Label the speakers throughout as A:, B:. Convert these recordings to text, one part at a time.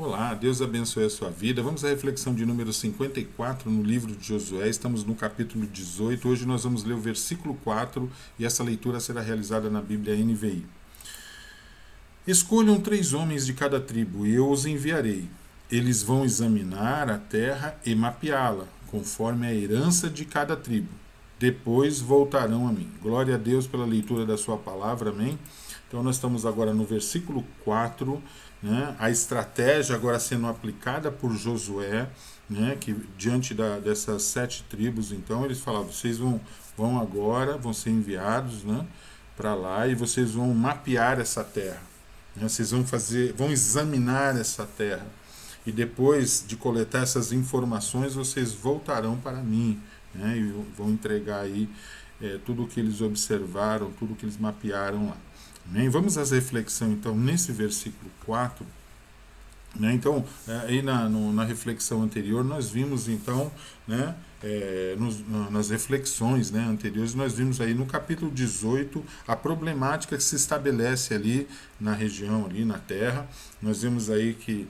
A: Olá, Deus abençoe a sua vida. Vamos à reflexão de número 54 no livro de Josué. Estamos no capítulo 18. Hoje nós vamos ler o versículo 4 e essa leitura será realizada na Bíblia NVI. Escolham 3 homens de cada tribo e eu os enviarei. Eles vão examinar a terra e mapeá-la, conforme a herança de cada tribo. Depois voltarão a mim. Glória a Deus pela leitura da sua palavra, amém? Então nós estamos agora no versículo 4, né? A estratégia agora sendo aplicada por Josué, né? Que diante dessas 7 tribos, então eles falavam, vocês vão agora, vão ser enviados, né? Para lá e vocês vão mapear essa terra, né? Vocês vão examinar essa terra e depois de coletar essas informações vocês voltarão para mim, né? E vão entregar aí tudo o que eles observaram, tudo o que eles mapearam lá. Amém? Vamos às reflexões, então, nesse versículo 4. Né? Então, aí na reflexão anterior, nós vimos, então, né, nas reflexões, né, anteriores, nós vimos aí no capítulo 18 a problemática que se estabelece ali na região, ali na terra. Nós vimos aí que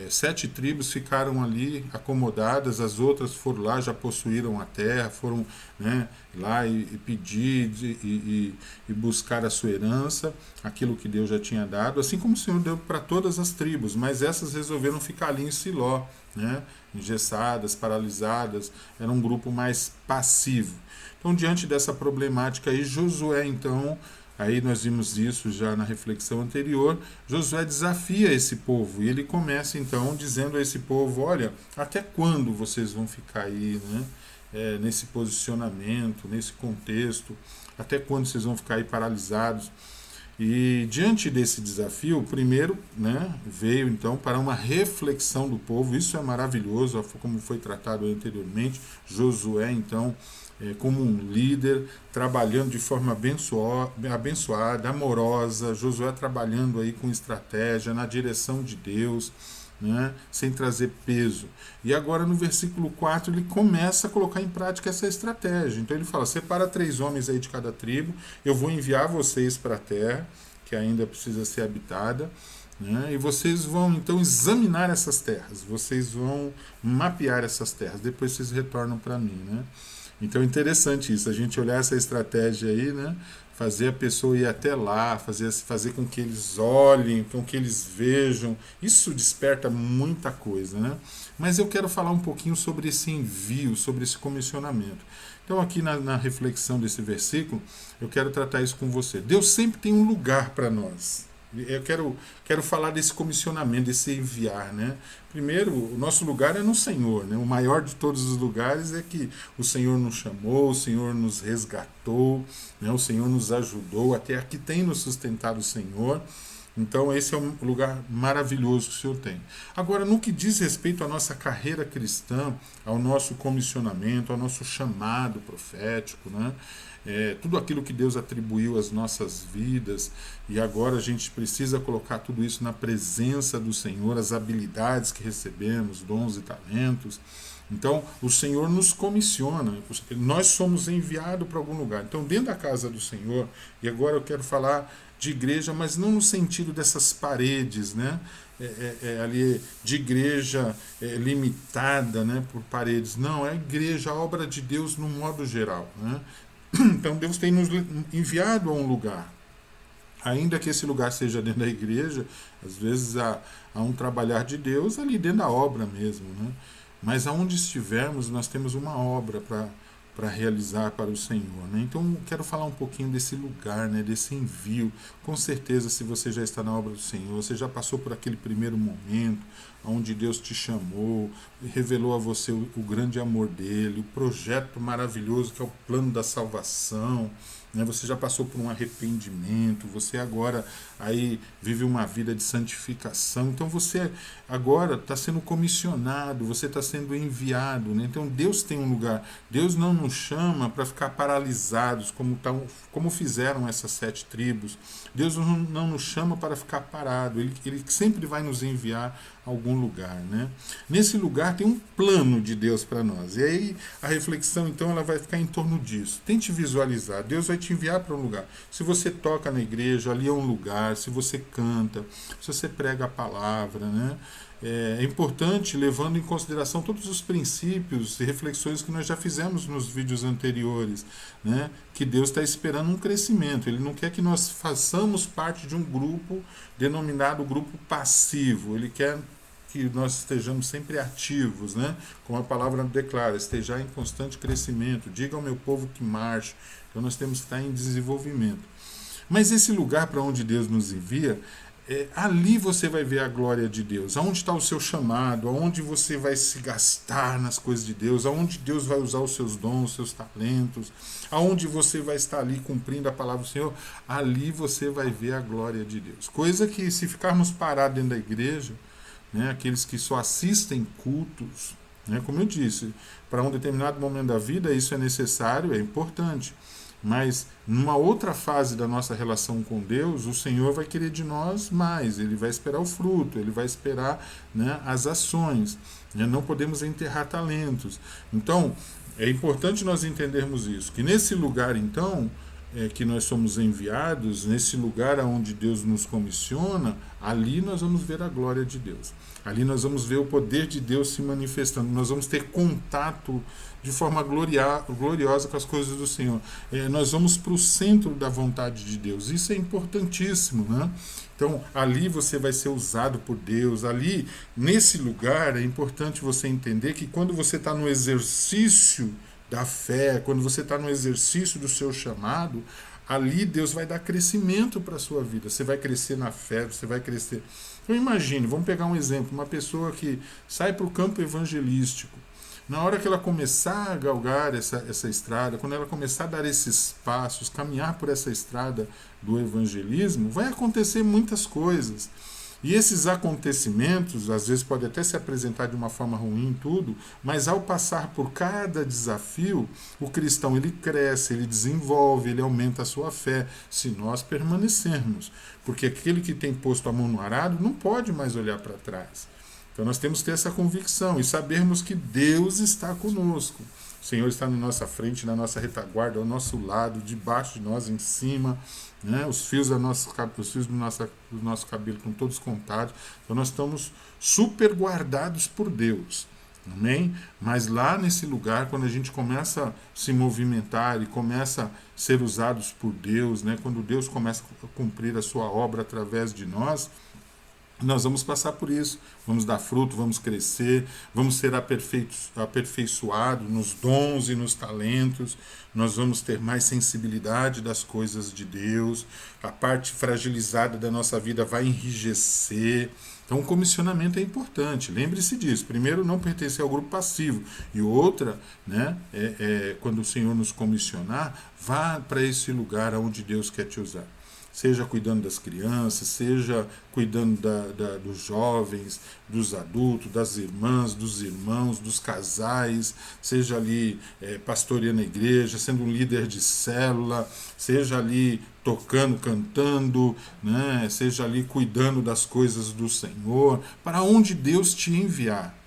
A: 7 tribos ficaram ali acomodadas, as outras foram lá, já possuíram a terra, foram, né, lá e pedir e buscar a sua herança, aquilo que Deus já tinha dado, assim como o Senhor deu para todas as tribos, mas essas resolveram ficar ali em Siló, né, engessadas, paralisadas, era um grupo mais passivo. Então, diante dessa problemática aí, Josué, então, aí nós vimos isso já na reflexão anterior, Josué desafia esse povo, e ele começa então dizendo a esse povo, olha, até quando vocês vão ficar aí, né, nesse posicionamento, nesse contexto, até quando vocês vão ficar aí paralisados? E diante desse desafio, primeiro, né, veio então para uma reflexão do povo. Isso é maravilhoso, como foi tratado anteriormente. Josué, então, como um líder, trabalhando de forma abençoada, amorosa. Josué trabalhando aí com estratégia, na direção de Deus, né, sem trazer peso. E agora no versículo 4 ele começa a colocar em prática essa estratégia. Então ele fala, separa 3 homens aí de cada tribo, eu vou enviar vocês para a terra, que ainda precisa ser habitada, né, e vocês vão então examinar essas terras, vocês vão mapear essas terras, depois vocês retornam para mim, né? Então é interessante isso, a gente olhar essa estratégia aí, né? Fazer a pessoa ir até lá, fazer com que eles olhem, com que eles vejam, isso desperta muita coisa, né? Mas eu quero falar um pouquinho sobre esse envio, sobre esse comissionamento. Então aqui na reflexão desse versículo, eu quero tratar isso com você. Deus sempre tem um lugar para nós. Eu quero falar desse comissionamento, desse enviar, né? Primeiro, o nosso lugar é no Senhor, né? O maior de todos os lugares é que o Senhor nos chamou, o Senhor nos resgatou, né? O Senhor nos ajudou, até aqui tem nos sustentado o Senhor. Então esse é um lugar maravilhoso que o Senhor tem. Agora, no que diz respeito à nossa carreira cristã, ao nosso comissionamento, ao nosso chamado profético, né? Tudo aquilo que Deus atribuiu às nossas vidas, e agora a gente precisa colocar tudo isso na presença do Senhor, as habilidades que recebemos, dons e talentos. Então, o Senhor nos comissiona, nós somos enviados para algum lugar. Então, dentro da casa do Senhor, e agora eu quero falar de igreja, mas não no sentido dessas paredes, né? Ali de igreja limitada, né, por paredes. Não, é a igreja, a obra de Deus no modo geral, né? Então Deus tem nos enviado a um lugar. Ainda que esse lugar seja dentro da igreja, às vezes há um trabalhar de Deus ali dentro da obra mesmo, né? Mas aonde estivermos, nós temos uma obra para realizar para o Senhor, né? Então eu quero falar um pouquinho desse lugar, né, desse envio. Com certeza, se você já está na obra do Senhor, você já passou por aquele primeiro momento onde Deus te chamou, revelou a você o grande amor dele, o projeto maravilhoso que é o plano da salvação, né? Você já passou por um arrependimento, você agora aí vive uma vida de santificação, então você agora está sendo comissionado, você está sendo enviado, né? Então Deus tem um lugar, Deus não nos chama para ficar paralisados como fizeram essas 7 tribos. Deus não nos chama para ficar parado, ele sempre vai nos enviar a algum lugar, né? Nesse lugar tem um plano de Deus para nós, e aí a reflexão então ela vai ficar em torno disso. Tente visualizar, Deus vai te enviar para um lugar. Se você toca na igreja, ali é um lugar. Se você canta, se você prega a palavra, né? É importante, levando em consideração todos os princípios e reflexões que nós já fizemos nos vídeos anteriores, né? Que Deus está esperando um crescimento. Ele não quer que nós façamos parte de um grupo denominado grupo passivo. Ele quer que nós estejamos sempre ativos, né? Como a palavra declara, esteja em constante crescimento. Diga ao meu povo que marche. Então nós temos que estar em desenvolvimento. Mas esse lugar para onde Deus nos envia, ali você vai ver a glória de Deus. Aonde está o seu chamado, aonde você vai se gastar nas coisas de Deus, aonde Deus vai usar os seus dons, os seus talentos, aonde você vai estar ali cumprindo a palavra do Senhor, ali você vai ver a glória de Deus. Coisa que, se ficarmos parados dentro da igreja, né, aqueles que só assistem cultos, né, como eu disse, para um determinado momento da vida isso é necessário, é importante. Mas numa outra fase da nossa relação com Deus, o Senhor vai querer de nós mais, Ele vai esperar o fruto, Ele vai esperar, né, as ações, né? Não podemos enterrar talentos. Então, é importante nós entendermos isso, que nesse lugar, então, que nós somos enviados, nesse lugar onde Deus nos comissiona, ali nós vamos ver a glória de Deus. Ali nós vamos ver o poder de Deus se manifestando, nós vamos ter contato de forma gloriosa com as coisas do Senhor. Nós vamos para o centro da vontade de Deus. Isso é importantíssimo, né? Então, ali você vai ser usado por Deus. Ali, nesse lugar, é importante você entender que quando você está no exercício da fé, quando você está no exercício do seu chamado, ali Deus vai dar crescimento para a sua vida. Você vai crescer na fé, você vai crescer. Então imagine, vamos pegar um exemplo, uma pessoa que sai para o campo evangelístico. Na hora que ela começar a galgar essa estrada, quando ela começar a dar esses passos, caminhar por essa estrada do evangelismo, vai acontecer muitas coisas. E esses acontecimentos, às vezes pode até se apresentar de uma forma ruim tudo, mas ao passar por cada desafio, o cristão ele cresce, ele desenvolve, ele aumenta a sua fé, se nós permanecermos. Porque aquele que tem posto a mão no arado não pode mais olhar para trás. Então nós temos que ter essa convicção e sabermos que Deus está conosco. O Senhor está na nossa frente, na nossa retaguarda, ao nosso lado, debaixo de nós, em cima, né? Os fios do nosso cabelo estão todos contados. Então nós estamos super guardados por Deus. Amém? Mas lá nesse lugar, quando a gente começa a se movimentar e começa a ser usados por Deus, né? Quando Deus começa a cumprir a sua obra através de nós vamos passar por isso, vamos dar fruto, vamos crescer, vamos ser aperfeiçoados nos dons e nos talentos, nós vamos ter mais sensibilidade das coisas de Deus, a parte fragilizada da nossa vida vai enrijecer. Então o comissionamento é importante, lembre-se disso. Primeiro, não pertencer ao grupo passivo, e outra, né, quando o Senhor nos comissionar, vá para esse lugar onde Deus quer te usar. Seja cuidando das crianças, seja cuidando dos jovens, dos adultos, das irmãs, dos irmãos, dos casais, seja ali pastoreando a igreja, sendo um líder de célula, seja ali tocando, cantando, né? Seja ali cuidando das coisas do Senhor, para onde Deus te enviar.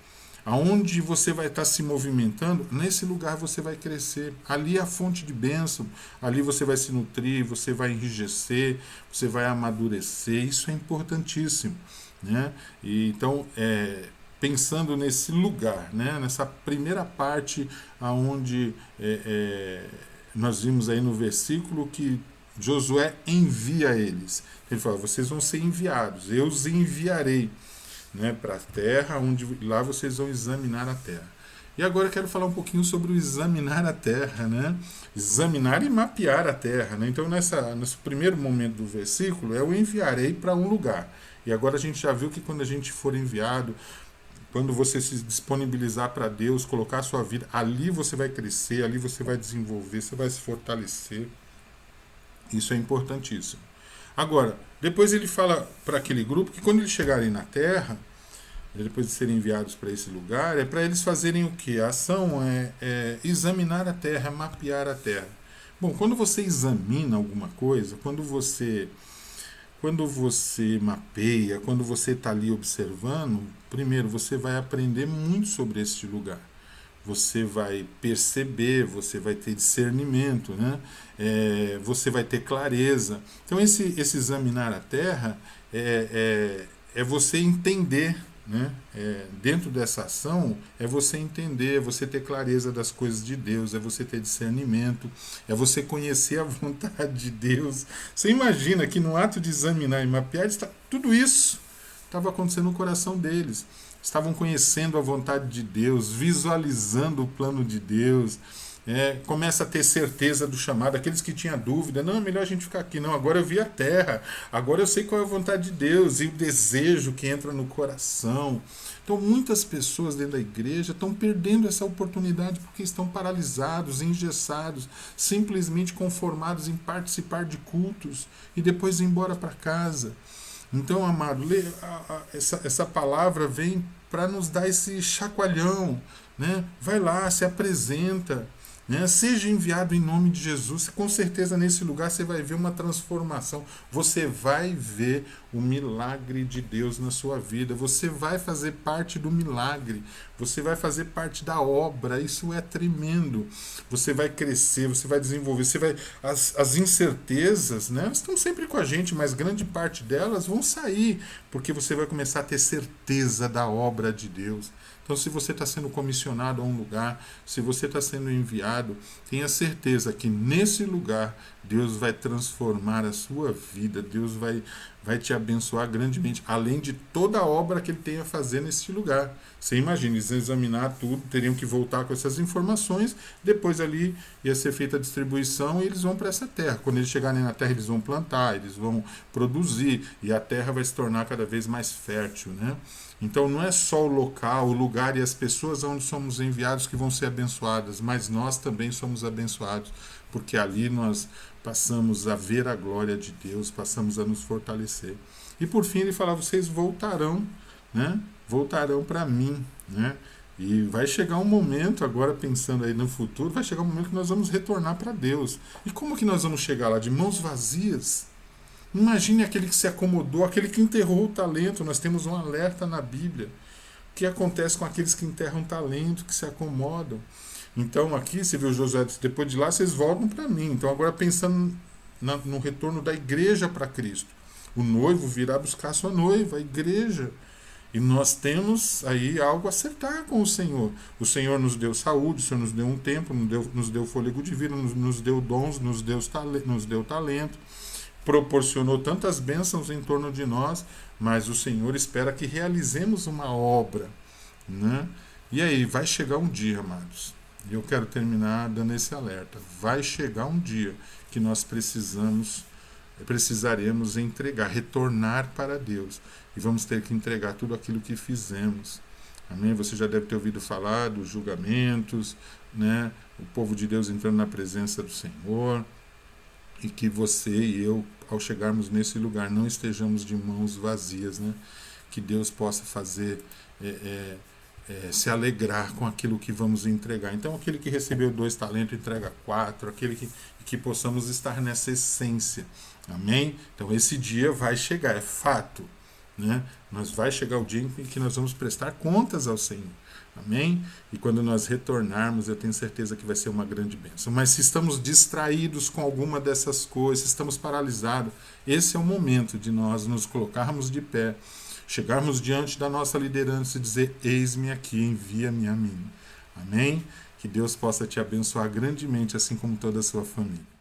A: Aonde você vai estar se movimentando, nesse lugar você vai crescer. Ali é a fonte de bênção, ali você vai se nutrir, você vai enrijecer, você vai amadurecer. Isso é importantíssimo, né? E então, pensando nesse lugar, né? Nessa primeira parte aonde nós vimos aí no versículo que Josué envia eles. Ele fala, vocês vão ser enviados, eu os enviarei, né, para a terra, onde lá vocês vão examinar a terra. E agora eu quero falar um pouquinho sobre o examinar a terra, né? Examinar e mapear a terra, né? Então nesse primeiro momento do versículo é o enviarei para um lugar. E agora a gente já viu que quando a gente for enviado, quando você se disponibilizar para Deus, colocar a sua vida, ali você vai crescer, ali você vai desenvolver, você vai se fortalecer. Isso é importantíssimo. Agora, depois ele fala para aquele grupo que quando eles chegarem na terra, depois de serem enviados para esse lugar, é para eles fazerem o quê? A ação é examinar a terra, mapear a terra. Bom, quando você examina alguma coisa, quando você mapeia, quando você está ali observando, primeiro você vai aprender muito sobre este lugar. você vai perceber, você vai ter discernimento, né? Você vai ter clareza. Então, esse examinar a terra é você entender, né? Dentro dessa ação, é você entender, é você ter clareza das coisas de Deus, é você ter discernimento, é você conhecer a vontade de Deus. Você imagina que no ato de examinar e mapear, tudo isso estava acontecendo no coração deles. Estavam conhecendo a vontade de Deus, visualizando o plano de Deus. Começa a ter certeza do chamado. Aqueles que tinham dúvida, não, é melhor a gente ficar aqui. Não, agora eu vi a terra, agora eu sei qual é a vontade de Deus e o desejo que entra no coração. Então muitas pessoas dentro da igreja estão perdendo essa oportunidade porque estão paralisados, engessados, simplesmente conformados em participar de cultos e depois ir embora para casa. Então, amado, essa palavra vem para nos dar esse chacoalhão, né? Vai lá, se apresenta, né? Seja enviado em nome de Jesus. Com certeza nesse lugar você vai ver uma transformação. Você vai ver o milagre de Deus na sua vida. Você vai fazer parte do milagre. Você vai fazer parte da obra. Isso é tremendo. Você vai crescer, você vai desenvolver. As incertezas, né? Elas estão sempre com a gente, mas grande parte delas vão sair, porque você vai começar a ter certeza da obra de Deus. Então, se você está sendo comissionado a um lugar, se você está sendo enviado, tenha certeza que nesse lugar Deus vai transformar a sua vida, Deus vai te abençoar grandemente, além de toda a obra que Ele tem a fazer nesse lugar. Você imagina, eles examinar tudo, teriam que voltar com essas informações, depois ali ia ser feita a distribuição e eles vão para essa terra. Quando eles chegarem na terra, eles vão plantar, eles vão produzir, e a terra vai se tornar cada vez mais fértil, né? Então não é só o local, o lugar e as pessoas onde somos enviados que vão ser abençoadas, mas nós também somos abençoados, porque ali nós passamos a ver a glória de Deus, passamos a nos fortalecer. E por fim ele fala, vocês voltarão, né? Voltarão para mim, né? E vai chegar um momento, agora pensando aí no futuro, vai chegar um momento que nós vamos retornar para Deus. E como que nós vamos chegar lá? De mãos vazias? Imagine aquele que se acomodou, aquele que enterrou o talento. Nós temos um alerta na Bíblia. O que acontece com aqueles que enterram o talento, que se acomodam? Então aqui, você viu Josué, depois de lá vocês voltam para mim. Então agora pensando no retorno da igreja para Cristo. O noivo virá buscar sua noiva, a igreja. E nós temos aí algo a acertar com o Senhor. O Senhor nos deu saúde, o Senhor nos deu um tempo, nos deu fôlego de vida, nos deu dons, nos deu talento. Proporcionou tantas bênçãos em torno de nós, mas o Senhor espera que realizemos uma obra, né? E aí, vai chegar um dia, amados, e eu quero terminar dando esse alerta, vai chegar um dia que nós precisaremos entregar, retornar para Deus, e vamos ter que entregar tudo aquilo que fizemos. Amém? Você já deve ter ouvido falar dos julgamentos, né? O povo de Deus entrando na presença do Senhor, e que você e eu, ao chegarmos nesse lugar, não estejamos de mãos vazias, né? Que Deus possa fazer, se alegrar com aquilo que vamos entregar. Então, aquele que recebeu 2 talentos, entrega 4, aquele que possamos estar nessa essência. Amém? Então, esse dia vai chegar, é fato, né? Mas vai chegar o dia em que nós vamos prestar contas ao Senhor. Amém? E quando nós retornarmos, eu tenho certeza que vai ser uma grande bênção. Mas se estamos distraídos com alguma dessas coisas, se estamos paralisados, esse é o momento de nós nos colocarmos de pé, chegarmos diante da nossa liderança e dizer, eis-me aqui, envia-me a mim. Amém? Que Deus possa te abençoar grandemente, assim como toda a sua família.